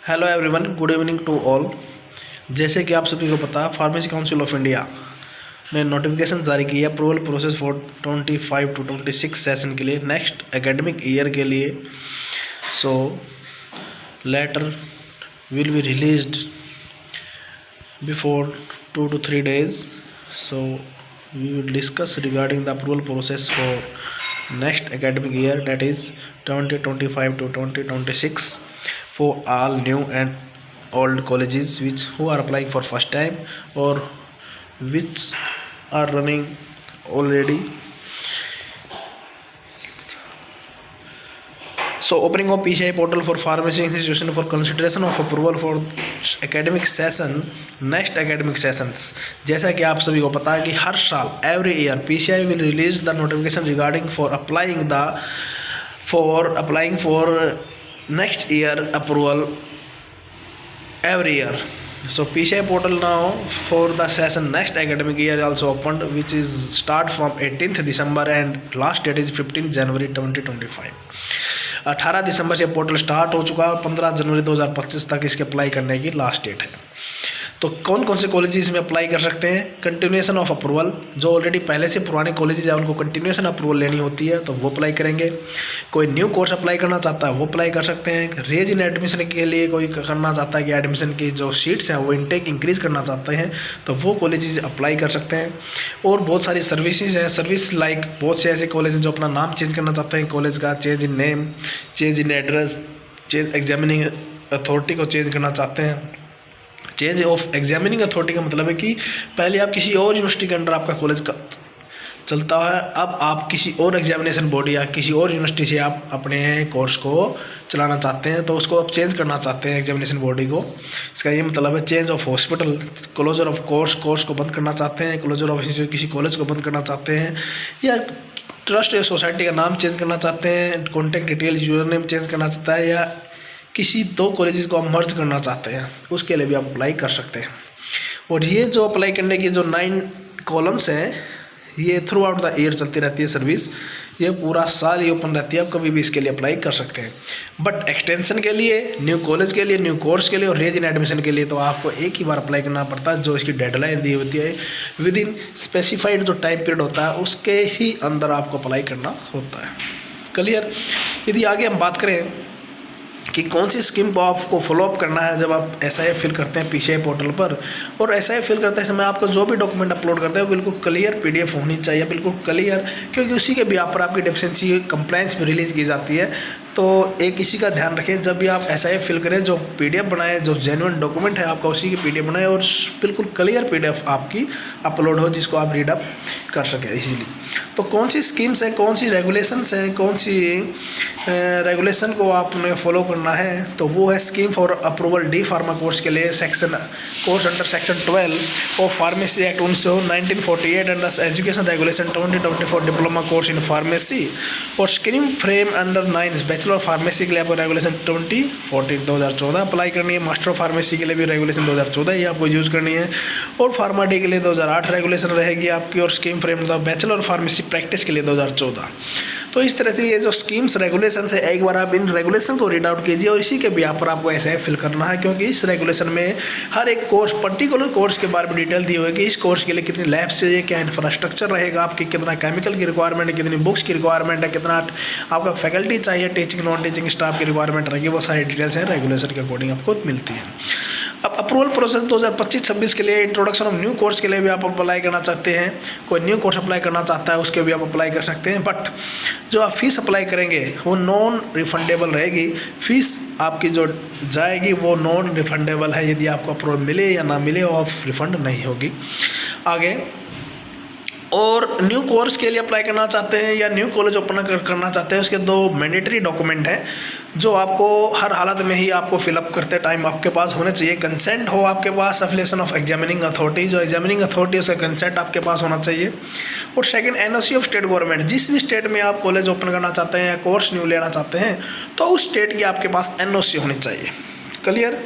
Hello everyone, good evening to all. जैसे कि आप सभी को पता है, फार्मेसी काउंसिल ऑफ इंडिया ने नोटिफिकेशन जारी की है approval process for 25 to 26 session के लिए, नेक्स्ट एकेडमिक ईयर के लिए। So letter will be released before 2 to 3 days. So we will discuss regarding the approval process for next academic year, that is 2025 to 2026, for all new and old colleges who are applying for first time or which are running already. So opening of PCI portal for pharmacy institution for consideration of approval for academic session, next academic sessions। जैसा कि आप सभी को पता है कि हर साल every year PCI will release the notification regarding for applying for next year approval every year. So PCI portal now for the session next academic year also opened, which is start from 18th December and last date is 15th January 2025। 18 दिसंबर से portal start हो चुका है, 15 जनवरी 2025 तक इसके apply करने की last date है। तो कौन कौन से कॉलेजेस में अप्लाई कर सकते हैं? कंटिन्यूएशन ऑफ अप्रूवल, जो ऑलरेडी पहले से पुराने कॉलेजेस हैं उनको कंटिन्यूएशन अप्रूवल लेनी होती है तो वो अप्लाई करेंगे। कोई न्यू कोर्स अप्लाई करना चाहता है वो अप्लाई कर सकते हैं। रेज इन एडमिशन के लिए कोई करना चाहता है कि एडमिशन की जो सीट्स हैं वो इनटेक इंक्रीज करना चाहते हैं तो वो कॉलेजेस अप्लाई कर सकते हैं। और बहुत सारी सर्विसेज हैं, सर्विस लाइक बहुत से ऐसे कॉलेज हैं जो अपना नाम चेंज करना चाहते हैं, कॉलेज का change in name, change in address, change examining authority को चेंज करना चाहते हैं। चेंज ऑफ एग्जामिनिंग अथॉरिटी का मतलब है कि पहले आप किसी और यूनिवर्सिटी के अंडर आपका कॉलेज का चलता है, अब आप किसी और एग्जामिनेशन बॉडी या किसी और यूनिवर्सिटी से आप अपने कोर्स को चलाना चाहते हैं तो उसको आप चेंज करना चाहते हैं एग्जामिनेशन बॉडी को। इसका ये मतलब है change of hospital, closure of course को बंद करना चाहते हैं, क्लोजर ऑफ किसी कॉलेज को बंद करना चाहते हैं, या ट्रस्ट या सोसाइटी का नाम चेंज करना चाहते हैं, contact detail user name change करना चाहता है, या किसी दो कॉलेजेस को आप मर्ज करना चाहते हैं, उसके लिए भी आप अप्लाई कर सकते हैं। और ये जो अप्लाई करने की जो 9 कॉलम्स हैं ये थ्रू आउट द ईयर चलती रहती है सर्विस, ये पूरा साल ये ओपन रहती है, आप कभी भी इसके लिए अप्लाई कर सकते हैं। बट एक्सटेंशन के लिए, न्यू कॉलेज के लिए, न्यू कोर्स के लिए और रेज इन एडमिशन के लिए तो आपको एक ही बार अप्लाई करना पड़ता है, जो इसकी डेडलाइन दी होती है विद इन स्पेसिफाइड जो टाइम पीरियड होता है उसके ही अंदर आपको अप्लाई करना होता है। क्लियर? यदि आगे हम बात करें कि कौन सी स्कीम को आपको फॉलोअप करना है जब आप SIF फिल करते हैं PCI पोर्टल पर, और SIF फिल करते समय आपको जो भी डॉक्यूमेंट अपलोड करते हैं वो बिल्कुल क्लियर PDF होनी चाहिए, बिल्कुल क्लियर, क्योंकि उसी के भी आप पर आपकी डेफिशिएंसी कंप्लायंस में रिलीज़ की जाती है। तो एक इसी का ध्यान रखें, जब भी आप SIF फिल करें जो PDF बनाए, जो जेन्युइन डॉक्यूमेंट है आपका उसी की PDF बनाए और बिल्कुल क्लियर PDF आपकी अपलोड हो जिसको आप रीड अप कर सकें इजीली। तो कौन सी स्कीम्स हैं, कौन सी रेगुलेशंस हैं, कौन सी रेगुलेशन को आपने फॉलो करना है, तो वो है scheme for approval D pharma course के लिए course under section 12 of pharmacy act 1948 and the education regulation 2024 diploma course in pharmacy, और scheme frame under 9 bachelor of pharmacy के लिए आपको रेगुलेशन 2014 अप्लाई करनी है। मास्टर ऑफ फार्मेसी के लिए भी रेगुलेशन 2014 ही आपको यूज़ करनी है, और फार्मा डी के लिए 2008 रेगुलेशन रहेगी आपकी, और scheme frame bachelor of pharmacy practice के लिए 2014। तो इस तरह से ये जो स्कीम्स रेगुलेशन है, एक बार आप इन रेगुलेशन को रीड आउट कीजिए और इसी के भी पर आपको SIF फिल करना है, क्योंकि इस रेगुलेशन में हर एक कोर्स, पर्टिकुलर कोर्स के बारे में डिटेल दी हुई है कि इस कोर्स के लिए कितनी लैब्स चाहिए, क्या इंफ्रास्ट्रक्चर रहेगा आपकी, कितना केमिकल की रिक्वायरमेंट है, कितनी बुक्स की रिक्वायरमेंट है, कितना आपका फैकल्टी चाहिए, टीचिंग नॉन टीचिंग स्टाफ की रिक्वायरमेंट रहेगी, वो सारी डिटेल्स हैं रेगुलेशन के अकॉर्डिंग आपको मिलती है। अब अप्रूवल प्रोसेस 2025-26 के लिए इंट्रोडक्शन ऑफ न्यू कोर्स के लिए भी आप अप्लाई करना चाहते हैं, कोई न्यू कोर्स अप्लाई करना चाहता है उसके भी आप अप्लाई कर सकते हैं। बट जो आप फीस अप्लाई करेंगे वो नॉन रिफंडेबल रहेगी, फीस आपकी जो जाएगी वो नॉन रिफंडेबल है, यदि आपको अप्रूवल मिले या ना मिले वो रिफंड नहीं होगी। आगे, और न्यू कोर्स के लिए अप्लाई करना चाहते हैं या न्यू कॉलेज ओपन करना चाहते हैं, उसके 2 मैंडेटरी डॉक्यूमेंट हैं जो आपको हर हालत में ही आपको फिलअप करते टाइम आपके पास होने चाहिए। कंसेंट हो आपके पास, एफिलिएशन ऑफ एग्जामिनिंग अथॉरिटी, जो एग्जामिनिंग अथॉरिटी उसका कंसेंट आपके पास होना चाहिए, और second NOC of state government, जिस भी स्टेट में आप कॉलेज ओपन करना चाहते हैं या कोर्स न्यू लेना चाहते हैं तो उस स्टेट की आपके पास NOC होनी चाहिए। क्लियर?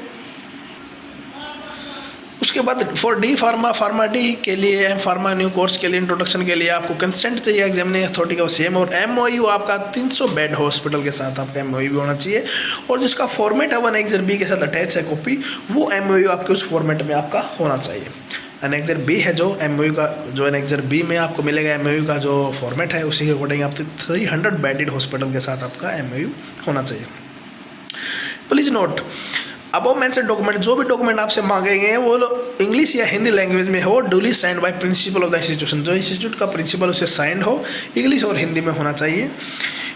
उसके बाद for D pharma, pharma D के लिए, फार्मा न्यू कोर्स के लिए, इंट्रोडक्शन के लिए आपको कंसेंट चाहिए एग्जामिनेशन अथॉरिटी का सेम, और एमओयू आपका 300 बेड हॉस्पिटल के साथ आपका एमओयू भी होना चाहिए, और जिसका फॉर्मेट है 1 एग्जर बी के साथ अटैच है कॉपी, वो एमओयू आपके उस फॉर्मेट में आपका होना चाहिए। एनेक्जर बी है जो एमओयू का, जो एनेक्जर बी में आपको मिलेगा एमओयू का जो फॉर्मेट है, उसी के अकॉर्डिंग आप 300 बेडेड हॉस्पिटल के साथ आपका एमओयू होना चाहिए। Please note, above mention document, जो भी डॉक्यूमेंट आपसे मांगेंगे वो इंग्लिश या हिंदी लैंग्वेज में हो, duly signed by principle of the institution, जो इंस्टीट्यूट का प्रिंसिपल उसे साइंड हो, इंग्लिश और हिंदी में होना चाहिए।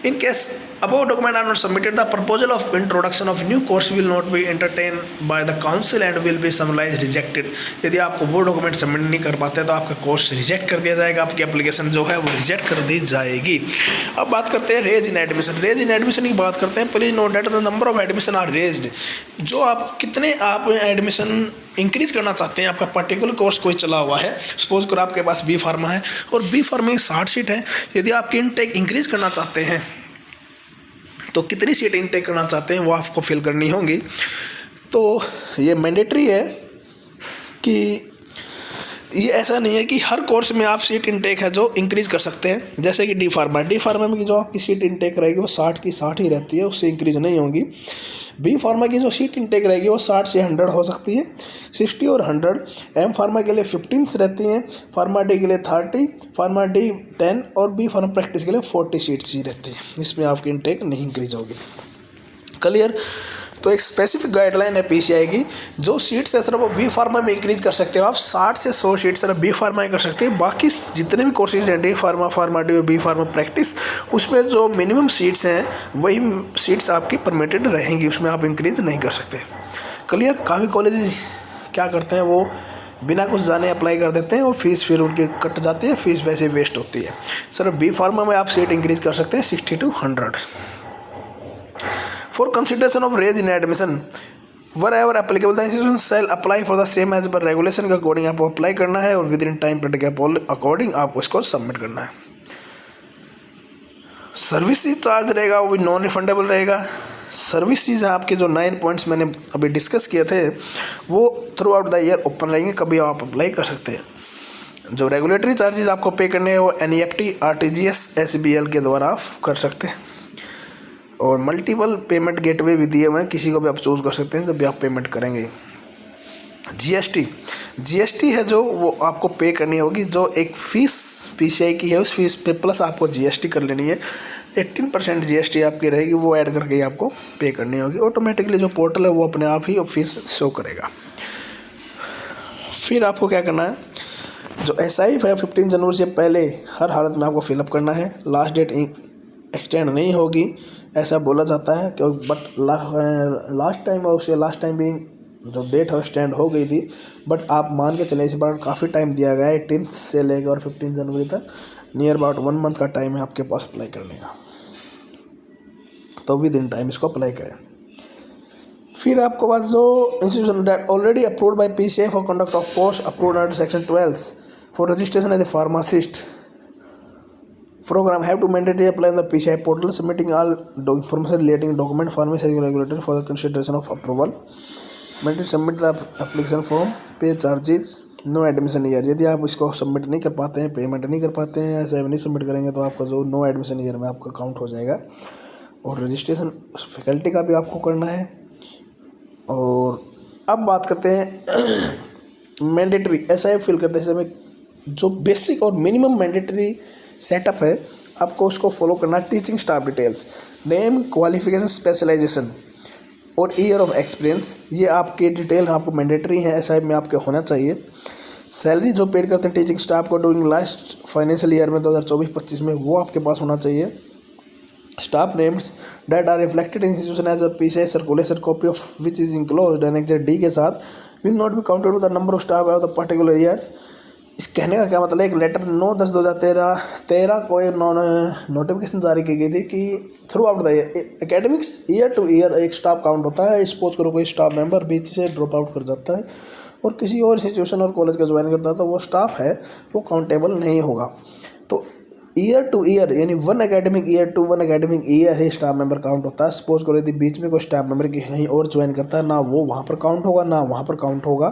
In case above document are not submitted, the proposal of introduction of new course will not be entertained by the council and will be summarized rejected। यदि आपको वो डॉक्यूमेंट सबमिट नहीं कर पाते तो आपका कोर्स रिजेक्ट कर दिया जाएगा, आपकी एप्लीकेशन जो है वो रिजेक्ट कर दी जाएगी। अब बात करते हैं raise in admission. Raise in admission की बात करते हैं। Please note that the number of admission are raised, जो आप कितने आप एडमिशन इंक्रीज करना चाहते हैं, आपका पर्टिकुलर कोर्स कोई चला हुआ है, सपोज करो आपके पास बी फार्मा है और बी फार्मा की 60 सीट है, यदि आपकी इनटेक इंक्रीज करना चाहते हैं तो कितनी सीट इनटेक करना चाहते हैं वो आपको फिल करनी होगी। तो ये मैंडेटरी है कि ये ऐसा नहीं है कि हर कोर्स में आप सीट इनटेक है जो इंक्रीज कर सकते हैं। जैसे कि डी फार्मा में जो आपकी सीट इनटेक रहेगी वो 60 की 60 ही रहती है, उससे इंक्रीज नहीं होगी। बी फार्मा की जो सीट इनटेक रहेगी वो 60 से 100 हो सकती है, 60 और 100। एम फार्मा के लिए 15 रहती हैं, फार्मा डी के लिए 30, फार्मा डी 10 और बी फार्मा प्रैक्टिस के लिए 40 सीट्स ही रहती है। इसमें आपकी इनटेक नहीं इंक्रीज होगी। क्लियर? तो एक स्पेसिफिक गाइडलाइन है पीसीआई की, जो सीट्स है सिर्फ वो बी फार्मा में इंक्रीज कर सकते हो आप, 60 से 100 सीट सिर्फ बी फार्मा में कर सकते हैं। बाकी जितने भी कोर्सेज हैं डी फार्मा, फार्मा डी और बी फार्मा प्रैक्टिस, उसमें जो मिनिमम सीट्स हैं वही सीट्स आपकी परमिटेड रहेंगी, उसमें आप इंक्रीज नहीं कर सकते। क्लियर? काफ़ी कॉलेज क्या करते हैं, वो बिना कुछ जाने अप्लाई कर देते हैं और फीस फिर उनकी कट जाती है, फीस वैसे वेस्ट होती है। सिर्फ बी फार्मा में आप सीट इंक्रीज कर सकते हैं 60 to 100। For consideration of raise in admission, wherever applicable, the institution shall apply for the same as per regulation के अकॉर्डिंग आपको अप्लाई करना है और विद इन टाइम पीरियड के अकॉर्डिंग आपको इसको सबमिट करना है। सर्विसेज चार्ज रहेगा वो भी नॉन रिफंडेबल रहेगा। सर्विसेज आपके जो 9 पॉइंट्स मैंने अभी डिस्कस किए थे वो through out the year open रहेंगे, कभी आप अप्लाई कर सकते हैं। जो रेगुलेटरी चार्जेस आपको पे करने हैं वो NEFT, RTGS, SBL के द्वारा आप कर सकते हैं, और मल्टीपल पेमेंट गेटवे भी दिए हुए हैं, किसी को भी आप चूज़ कर सकते हैं जब भी आप पेमेंट करेंगे। जीएसटी है जो वो आपको पे करनी होगी, जो एक फ़ीस पीसीआई की है उस फीस पे प्लस आपको जीएसटी कर लेनी है। 18% जीएसटी आपकी रहेगी, वो ऐड करके ही आपको पे करनी होगी। ऑटोमेटिकली जो पोर्टल है वो अपने आप ही फीस शो करेगा। फिर आपको क्या करना है, जो SIF है 15 जनवरी से पहले हर हालत में आपको फिलअप करना है। लास्ट डेट एक्सटेंड नहीं होगी ऐसा बोला जाता है, क्योंकि बट लास्ट टाइम और उससे लास्ट टाइम भी जो डेट है एक्सटेंड हो गई थी, बट आप मान के चले इस बार काफ़ी टाइम दिया गया है, 18 से लेकर और 15 जनवरी तक, नियर अबाउट 1 मंथ का टाइम है आपके पास अप्लाई करने का, तो विद इन टाइम इसको अप्लाई करें। फिर आपके पास जो institution that already approved by PCI for conduct of course approved under section 12 for registration as a pharmacist program have to mandatory apply on the PCI portal, submitting all information relating document pharmacy regulator for the consideration of approval. Mandatory submit the application form, pay charges, no admission year। यदि आप इसको submit नहीं कर पाते हैं, payment नहीं कर पाते हैं, ऐसा नहीं सबमिट करेंगे तो आपका जो नो एडमिशन ईयर में आपका काउंट हो जाएगा। और रजिस्ट्रेशन फैकल्टी का भी आपको करना है। और अब बात करते हैं मैंडेटरी SIF फिल करते समय जो बेसिक और मिनिमम मैंडेटरी सेटअप है आपको उसको फॉलो करना। Teaching staff details, name, qualification, specialisation और ईयर ऑफ एक्सपीरियंस, ये आपके डिटेल आपको मैंडेटरी है SIF में आपके होना चाहिए। सैलरी जो पेड करते हैं टीचिंग स्टाफ को ड्यूरिंग लास्ट फाइनेंशियल ईयर में 2024-25 में, वो आपके पास होना चाहिए। Staff names that are reflected institution as a PCI circulation copy of which is enclosed annexure D के साथ will not be counted to the number of staff of the particular year. इस कहने का क्या मतलब है, एक लेटर 9/10/2013 को एक नोटिफिकेशन जारी की गई थी कि through out the academics year two year एक स्टाफ काउंट होता है। सपोज करो कोई स्टाफ मेंबर बीच से ड्रॉप आउट कर जाता है और किसी और इंस्टीट्यूशन और कॉलेज का ज्वाइन करता है तो वो स्टाफ है वो काउंटेबल नहीं होगा। तो ईयर टू ईयर यानी 1 academic year to 1 academic year ही स्टाफ मेंबर काउंट होता है। सपोज करो यदि बीच में कोई स्टाफ मेंबर कहीं और ज्वाइन करता है, ना वो वहाँ पर काउंट होगा ना वहाँ पर काउंट होगा,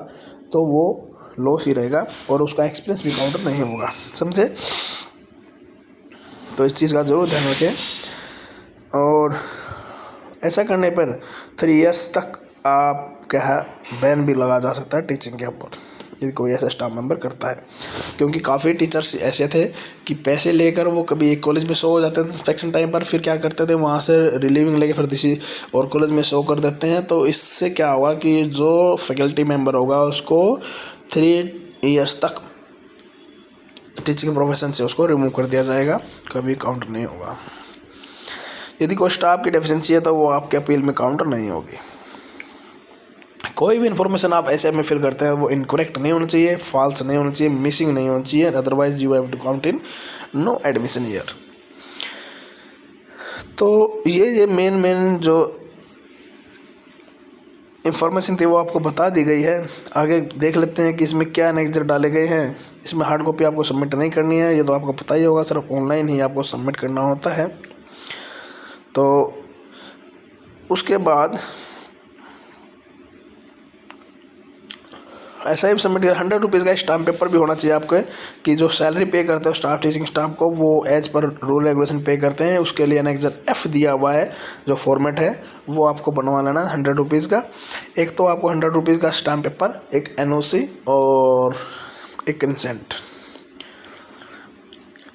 तो वो लॉस ही रहेगा और उसका एक्सपीरियंस भी काउंट नहीं होगा, समझे। तो इस चीज़ का ज़रूर ध्यान रखें। और ऐसा करने पर 3 इयर्स तक आप क्या है बैन भी लगा जा सकता है टीचिंग के ऊपर, यदि कोई ऐसा स्टाफ मेंबर करता है। क्योंकि काफ़ी टीचर्स ऐसे थे कि पैसे लेकर वो कभी एक कॉलेज में शो हो जाते थे इंस्पेक्शन टाइम पर, फिर क्या करते थे वहाँ से रिलीविंग लेके फिर किसी और कॉलेज में शो कर देते हैं। तो इससे क्या होगा कि जो फैकल्टी मेंबर होगा उसको 3 इयर्स तक टीचिंग प्रोफेशन से उसको रिमूव कर दिया जाएगा, कभी काउंट नहीं होगा। यदि कोई स्टाफ की डेफिशिएंसी है तो वो आपके अपील में काउंट नहीं होगी। कोई भी इन्फॉर्मेशन आप ऐसे में फिल करते हैं वो इनकरेक्ट नहीं होना चाहिए, फॉल्स नहीं होना चाहिए, मिसिंग नहीं होना चाहिए, otherwise you have to count in no admission year. तो ये मेन जो इंफॉर्मेशन थी वो आपको बता दी गई है। आगे देख लेते हैं कि इसमें क्या एनेक्जर डाले गए हैं। इसमें हार्ड कॉपी आपको सबमिट नहीं करनी है, ये तो आपको पता ही होगा, सिर्फ ऑनलाइन ही आपको सबमिट करना होता है। तो उसके बाद ऐसा ही सबमिट कर 100 रुपीज़ का स्टाम्प पेपर भी होना चाहिए आपके, कि जो सैलरी पे करते हो स्टाफ टीचिंग स्टाफ को वो एज पर रूल रेगुलेशन पे करते हैं। उसके लिए एनेक्जर F दिया हुआ है, जो फॉर्मेट है वो आपको बनवा लेना 100 रुपीज़ का। एक तो आपको 100 रुपीज़ का स्टाम्प पेपर, एक NOC और एक कंसेंट।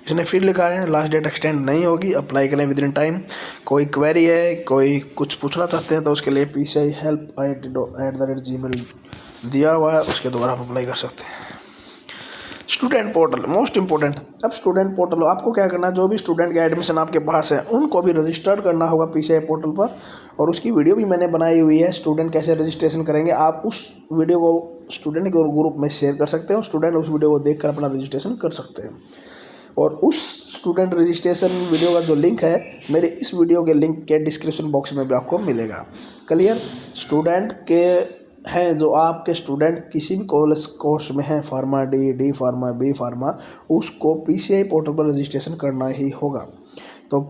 इसने फिर लिखा है लास्ट डेट एक्सटेंड नहीं होगी, अप्लाई करें विद इन टाइम। कोई क्वेरी है, कोई कुछ पूछना चाहते हैं तो उसके लिए PCI@gmail दिया हुआ है, उसके द्वारा आप अप्लाई कर सकते हैं। Student portal most important. अब स्टूडेंट पोर्टल आपको क्या करना है, जो भी स्टूडेंट का एडमिशन आपके पास है उनको भी रजिस्टर्ड करना होगा PCI पोर्टल पर, और उसकी वीडियो भी मैंने बनाई हुई है। स्टूडेंट कैसे रजिस्ट्रेशन करेंगे, आप उस वीडियो को स्टूडेंट के ग्रुप में शेयर कर सकते हो, स्टूडेंट उस वीडियो को देखकर अपना रजिस्ट्रेशन कर सकते हैं। और उस स्टूडेंट रजिस्ट्रेशन वीडियो का जो लिंक है मेरे इस वीडियो के लिंक के डिस्क्रिप्शन बॉक्स में भी आपको मिलेगा। क्लियर। स्टूडेंट के हैं जो आपके स्टूडेंट किसी भी कॉलेज कोर्स में हैं, pharma D pharma B pharma, उसको PCI पोर्टल पर रजिस्ट्रेशन करना ही होगा। तो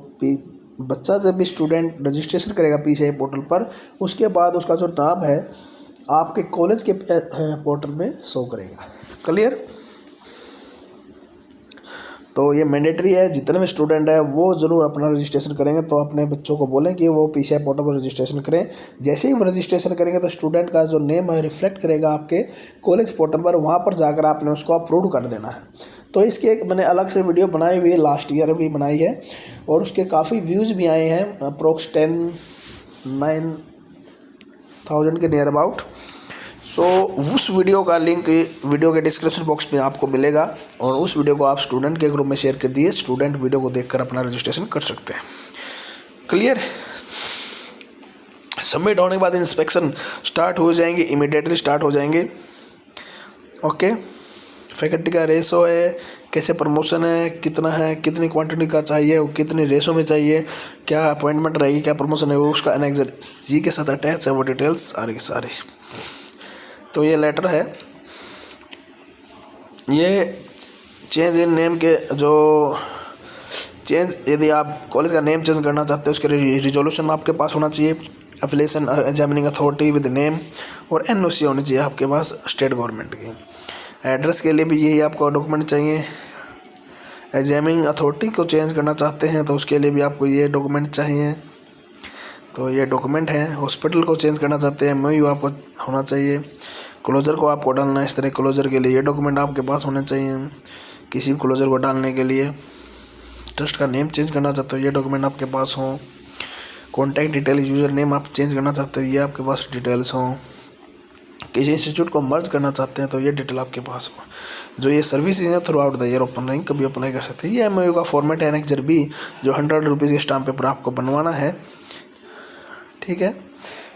बच्चा जब भी स्टूडेंट रजिस्ट्रेशन करेगा PCI पोर्टल पर, उसके बाद उसका जो नाम है आपके कॉलेज के पोर्टल में शो करेगा। क्लियर। तो ये मैंडेटरी है, जितने भी स्टूडेंट है वो ज़रूर अपना रजिस्ट्रेशन करेंगे। तो अपने बच्चों को बोलें कि वो PCI पोर्टल पर रजिस्ट्रेशन करें। जैसे ही वो रजिस्ट्रेशन करेंगे तो स्टूडेंट का जो नेम है रिफ्लेक्ट करेगा आपके कॉलेज पोर्टल पर, वहाँ पर जाकर आपने उसको अप्रूव कर देना है। तो इसकी एक मैंने अलग से वीडियो बनाई हुई है, लास्ट ईयर भी बनाई है, और उसके काफ़ी व्यूज़ भी आए हैं, अप्रोक्स 9,000 के नियर अबाउट। सो उस वीडियो का लिंक वीडियो के डिस्क्रिप्शन बॉक्स में आपको मिलेगा, और उस वीडियो को आप स्टूडेंट के ग्रुप में शेयर कर दिए, स्टूडेंट वीडियो को देखकर अपना रजिस्ट्रेशन कर सकते हैं। क्लियर। सबमिट होने के बाद इंस्पेक्शन स्टार्ट हो जाएंगे, इमीडिएटली स्टार्ट हो जाएंगे। ओके। फैकल्टी का रेशो है, कैसे प्रमोशन है, कितना है, कितनी क्वांटिटी का चाहिए, वो कितनी रेशो में चाहिए, क्या अपॉइंटमेंट रहेगी, क्या प्रमोशन है, वो उसका एनेक्जर C के साथ अटैच है, वो डिटेल्स सारी की सारी। तो ये लेटर है, ये चेंज इन नेम के जो चेंज, यदि आप कॉलेज का नेम चेंज करना चाहते हैं उसके लिए रिजोल्यूशन आपके पास होना चाहिए, affiliation examining authority with name, और NOC होनी चाहिए आपके पास स्टेट गवर्नमेंट की। एड्रेस के लिए भी यही आपको डॉक्यूमेंट चाहिए। एग्जामिनिंग अथॉरिटी को चेंज करना चाहते हैं तो उसके लिए भी आपको ये डॉक्यूमेंट चाहिए, तो ये डॉक्यूमेंट है। हॉस्पिटल को चेंज करना चाहते हैं MOU आपको होना चाहिए। क्लोजर को आपको डालना है, इस तरह क्लोजर के लिए ये डॉक्यूमेंट आपके पास होने चाहिए। किसी भी क्लोजर को डालने के लिए ट्रस्ट का नेम चेंज करना चाहते हो ये डॉक्यूमेंट आपके पास हो। कॉन्टैक्ट डिटेल यूज़र नेम आप चेंज करना चाहते हो ये आपके पास डिटेल्स हों। किसी इंस्टीट्यूट को मर्ज करना चाहते हैं तो ये डिटेल आपके पास हो। जो ये सर्विसेज हैं through out the year open रहेंगे, कभी अप्लाई कर सकते हैं। ये MOU का फॉर्मेट है एनेक्जर B, जो 100 रुपीज़ के स्टाम्प पेपर आपको बनवाना है। ठीक है।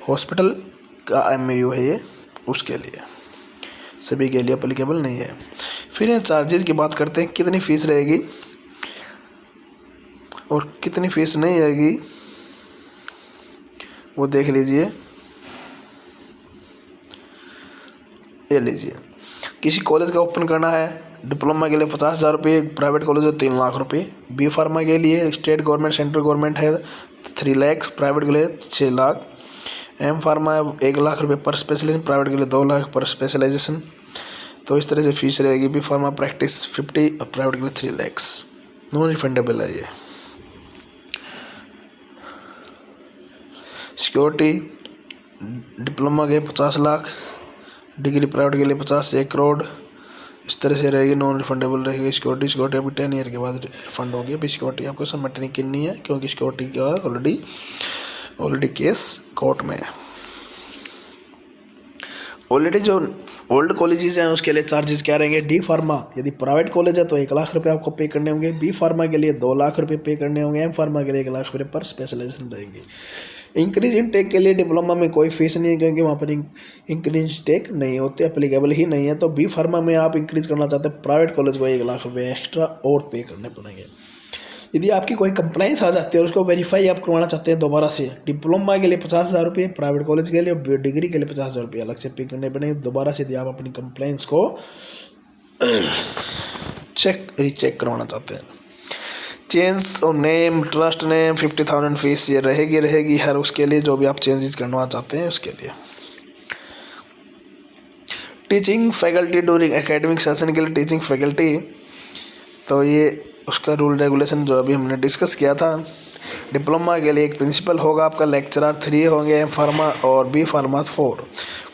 हॉस्पिटल का MOU है ये, उसके लिए, सभी के लिए अप्लीकेबल नहीं है। फिर ये चार्जेस की बात करते हैं, कितनी फ़ीस रहेगी और कितनी फ़ीस नहीं आएगी वो देख लीजिए। ये लीजिए, किसी कॉलेज का ओपन करना है डिप्लोमा के लिए 50,000 रुपये, प्राइवेट कॉलेज है 3 लाख रुपये। बी फार्मा के लिए स्टेट गवर्नमेंट सेंट्रल गवर्नमेंट है 3 लाख, प्राइवेट के लिए 6 लाख। एम फार्मा 1 लाख रुपये पर स्पेशलाइजेशन, प्राइवेट के लिए 2 लाख पर स्पेशलाइजेशन। तो इस तरह से फीस रहेगी। बी फार्मा प्रैक्टिस 50 और प्राइवेट के लिए 3 लाख। नॉन रिफंडेबल है ये। सिक्योरिटी डिप्लोमा के 50 लाख, डिग्री प्राइवेट के लिए 50 से 1 करोड़। इस तरह से रहेगी, नॉन रिफंडेबल रहेगी सिक्योरिटी। सिक्योरिटी अभी 10 ईयर के बाद रिफंड होगी। अभी सिक्योरिटी आपको सबमिट करनी है क्योंकि सिक्योरिटी का ऑलरेडी केस कोर्ट में है। ऑलरेडी जो ओल्ड कॉलेजेस हैं उसके लिए चार्जेस क्या रहेंगे। डी फार्मा यदि प्राइवेट कॉलेज है तो 1 लाख रुपये आपको पे करने होंगे। बी फार्मा के लिए 2 लाख रुपये पे करने होंगे। एम फार्मा के लिए 1 लाख रुपये पर स्पेशलाइजेशन रहेगी। इंक्रीज इनटेक के लिए डिप्लोमा में कोई फीस नहीं है क्योंकि वहाँ पर इंक्रीज टेक नहीं होते, एप्लीकेबल ही नहीं है। तो बी फार्मा में आप इंक्रीज करना चाहते हैं प्राइवेट कॉलेज को 1 लाख रुपये एक्स्ट्रा और पे करने पड़ेंगे। यदि आपकी कोई कंप्लेंट्स आ जाती है और उसको वेरीफाई आप करवाना चाहते हैं दोबारा से, डिप्लोमा के लिए 50,000 रुपये, प्राइवेट कॉलेज के लिए और डिग्री के लिए 50,000 रुपये अलग से पे करने पड़ेंगे दोबारा से। यदि आप अपनी कंप्लेंट्स को रीचेक करवाना चाहते हैं। चेंज और नेम, ट्रस्ट नेम, 50,000 फीस ये रहेगी हर उसके लिए जो भी आप चेंजेस करना चाहते हैं उसके लिए। Teaching faculty during academic session के लिए टीचिंग फैकल्टी, तो ये उसका रूल रेगुलेशन जो अभी हमने डिस्कस किया था। डिप्लोमा के लिए एक प्रिंसिपल होगा आपका, लेक्चरर 3 होंगे, एम फार्मा और बी फार्मा 4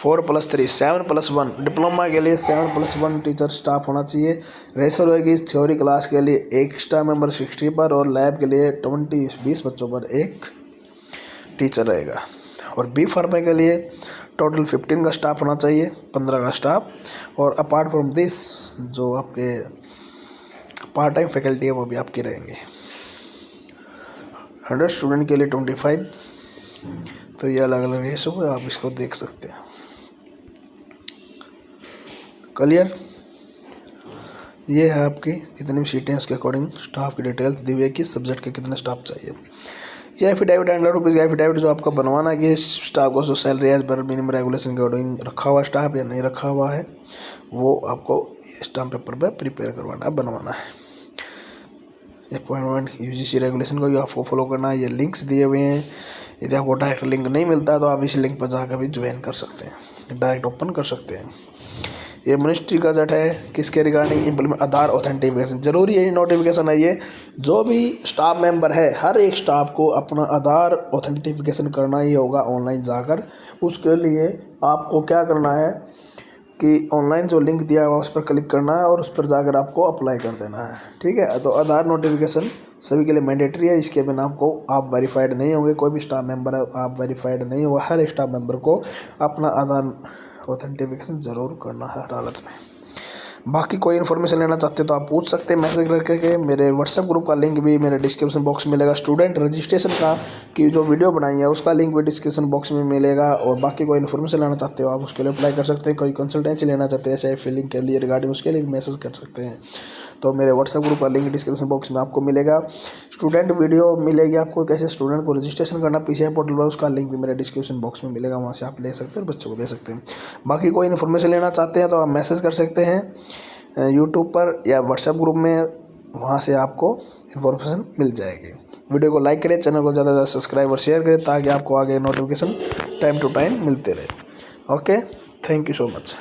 + 3 7 + 1। डिप्लोमा के लिए 7 + 1 टीचर स्टाफ होना चाहिए। रेशो रहेगी थ्योरी क्लास के लिए 1 स्टाफ मेंबर 60 पर और लैब के लिए 20 बच्चों पर 1 टीचर रहेगा। और बी फार्मा के लिए टोटल 15 का स्टाफ होना चाहिए, 15 का स्टाफ। और अपार्ट फ्रॉम दिस जो आपके पार्ट टाइम फैकल्टी है वो भी आपके रहेंगे। 100 स्टूडेंट के लिए 25। तो ये अलग अलग रेशो है, आप इसको देख सकते हैं। क्लियर, ये है आपकी जितनी भी सीटें उसके अकॉर्डिंग स्टाफ की डिटेल्स दी हुई है कि सब्जेक्ट के कितने स्टाफ चाहिए। ये एफिडेविट 100 रुपीज़ का एफिडेविट जो आपका बनवाना है कि स्टाफ को जो salary as per minimum regulation के अकॉर्डिंग रखा हुआ स्टाफ या नहीं रखा हुआ है वो आपको स्टाम्प पेपर पर प्रिपेयर करवाना है, बनवाना है। अपॉइंटमेंट यूजीसी रेगुलेशन को भी आपको फॉलो करना है। ये लिंक्स दिए हुए हैं, यदि आपको डायरेक्ट लिंक नहीं मिलता है तो आप इस लिंक पर जाकर भी ज्वाइन कर सकते हैं, डायरेक्ट ओपन कर सकते हैं। ये मिनिस्ट्री गजट है किसके रिगार्डिंग इम्प्लीमेंट आधार ऑथेंटिफिकेशन। जरूरी है नोटिफिकेशन है ये, जो भी स्टाफ मेंबर है हर एक स्टाफ को अपना आधार ऑथेंटिफिकेशन करना ही होगा ऑनलाइन जाकर। उसके लिए आपको क्या करना है कि ऑनलाइन जो लिंक दिया हुआ उस पर क्लिक करना है और उस पर जाकर आपको अप्लाई कर देना है। ठीक है, तो आधार नोटिफिकेशन सभी के लिए मैंडेटरी है। इसके बिना आप वेरीफाइड नहीं होंगे। कोई भी स्टाफ मेंबर है आप वेरीफाइड नहीं होगा। हर एक स्टाफ मेंबर को अपना आधार ऑथेंटिफिकेशन ज़रूर करना है हर हालत में। बाकी कोई इन्फॉर्मेशन लेना चाहते हैं तो आप पूछ सकते हैं मैसेज करके। मेरे व्हाट्सएप ग्रुप का लिंक भी मेरे डिस्क्रिप्शन बॉक्स में मिलेगा। स्टूडेंट रजिस्ट्रेशन का की जो वीडियो बनाई है उसका लिंक भी डिस्क्रिप्शन बॉक्स में मिलेगा। और बाकी कोई इन्फॉर्मेशन लेना चाहते हो आप उसके लिए अप्लाई कर सकते हैं। कोई कंसल्टेंसी लेना चाहते हैं ऐसे फिलिंग के लिए रिगार्डिंग उसके लिए भी मैसेज कर सकते हैं। तो मेरे व्हाट्सएप ग्रुप का लिंक डिस्क्रिप्शन बॉक्स में आपको मिलेगा। स्टूडेंट वीडियो मिलेगी आपको कैसे स्टूडेंट को रजिस्ट्रेशन करना पीसीआई पोर्टल पर, उसका लिंक भी मेरे डिस्क्रिप्शन बॉक्स में मिलेगा, वहाँ से आप ले सकते हैं और बच्चों को दे सकते हैं। बाकी कोई इन्फॉर्मेशन लेना चाहते हैं तो आप मैसेज कर सकते हैं यूट्यूब पर या व्हाट्सएप ग्रुप में, वहाँ से आपको इन्फॉर्मेशन मिल जाएगी। वीडियो को लाइक करें, चैनल को ज़्यादा से ज़्यादा सब्सक्राइब और शेयर करें ताकि आपको आगे नोटिफिकेशन टाइम टू टाइम मिलते रहे। Okay, thank you so much.